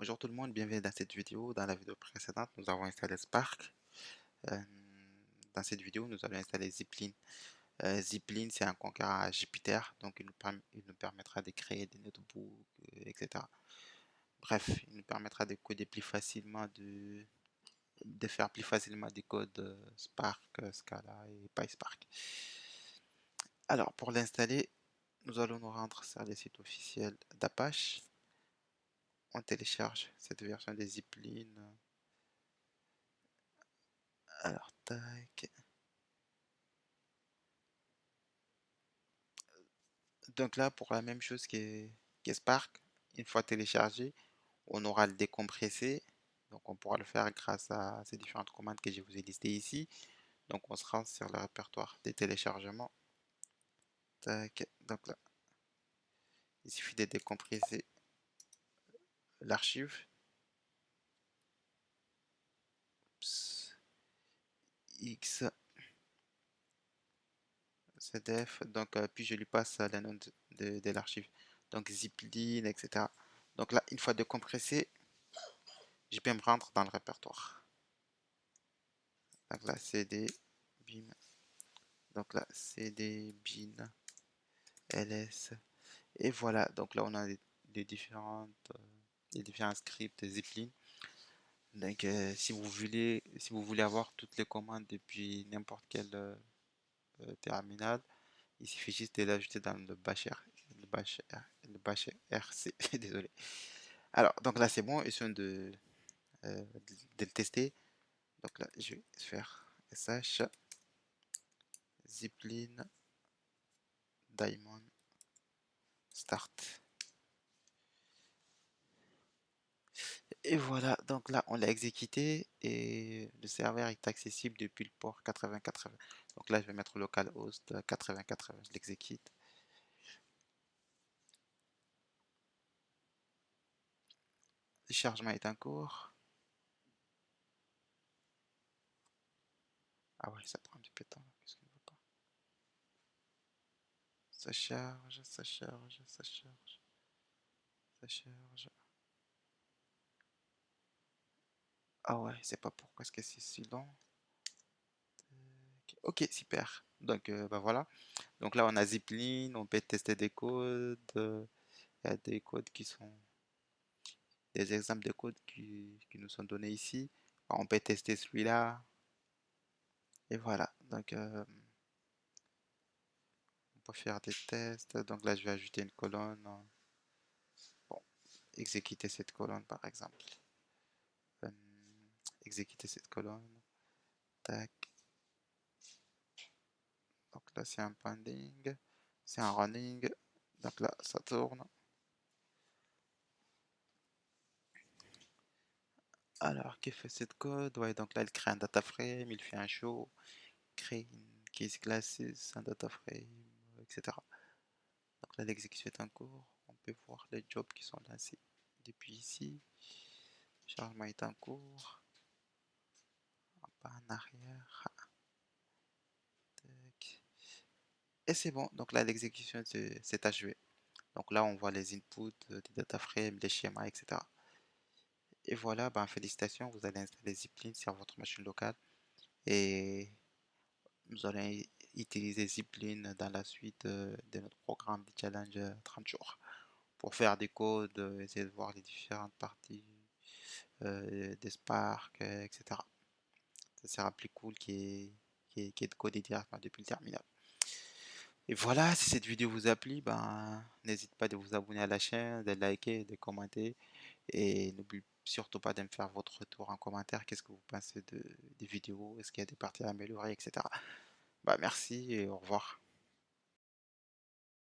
Bonjour tout le monde, bienvenue dans cette vidéo. Dans la vidéo précédente, nous avons installé Spark. Euh, Dans cette vidéo, nous allons installer Zipline. Zipline, c'est un concurrent à Jupyter, donc il nous permettra de créer des notebooks, etc. Bref, il nous permettra de coder plus facilement, de faire plus facilement des codes Spark, Scala et PySpark. Alors, pour l'installer, nous allons nous rendre sur le site officiel d'Apache. On télécharge cette version de Zipline. Alors, tac. Donc là, pour la même chose que Spark, une fois téléchargé, on aura le décompressé. Donc on pourra le faire grâce à ces différentes commandes que je vous ai listées ici. Donc on se rend sur le répertoire des téléchargements. Tac. Donc là, il suffit de décompresser l'archive. X, CDF. Donc puis je lui passe le nom de l'archive. Donc zipline, etc. Donc là, une fois décompressé, je peux me rendre dans le répertoire. Donc là, CD, bim. Donc là, CD, bin, ls. Et voilà, donc là, on a les différents scripts Zipline. Donc, si vous voulez avoir toutes les commandes depuis n'importe quel terminal, il suffit juste de l'ajouter dans le bash RC. Désolé. Alors, donc là, c'est bon, essayons de le tester. Donc là, je vais faire sh zipline daemon start. Et voilà, donc là on l'a exécuté et le serveur est accessible depuis le port 8080. Donc là je vais mettre localhost 8080, je l'exécute. Le chargement est en cours. Ah ouais, ça prend un petit peu de temps. Qu'est-ce qu'il ne veut pas? Ça charge, ça charge, ça charge, ça charge. Ah ouais, c'est pas pourquoi est-ce que c'est si long. Ok, super. Donc bah voilà. Donc là on a Zipline, on peut tester des codes. Il y a des codes qui sont des exemples de codes qui nous sont donnés ici. On peut tester celui-là. Et voilà. Donc, on peut faire des tests. Donc là, je vais ajouter une colonne. Bon, exécuter cette colonne, par exemple. Euh, Exécuter cette colonne. Tac. Donc là, c'est un pending. C'est un running. Donc là, ça tourne. Alors, que fait cette code? Ouais, donc là, il crée un data frame, il fait un show, crée une case classes, un data frame, etc. Donc là, l'exécution est en cours. On peut voir les jobs qui sont lancés depuis ici. Chargement est en cours. Un pas en arrière. Tac. Et c'est bon. Donc là, l'exécution s'est achevée. Donc là, on voit les inputs des data frames, les schémas, etc. Et voilà, ben, félicitations, vous allez installer Zipline sur votre machine locale. Et nous allons utiliser Zipline dans la suite de notre programme de challenge 30 jours pour faire des codes, essayer de voir les différentes parties des Spark, etc. Ça sera plus cool qui est de coder directement depuis le terminal. Et voilà, si cette vidéo vous a plu, ben, n'hésitez pas de vous abonner à la chaîne, de liker, de commenter. Et n'oubliez surtout pas de me faire votre retour en commentaire. Qu'est-ce que vous pensez des vidéos? Est-ce qu'il y a des parties à améliorer, etc. Bah, merci et au revoir.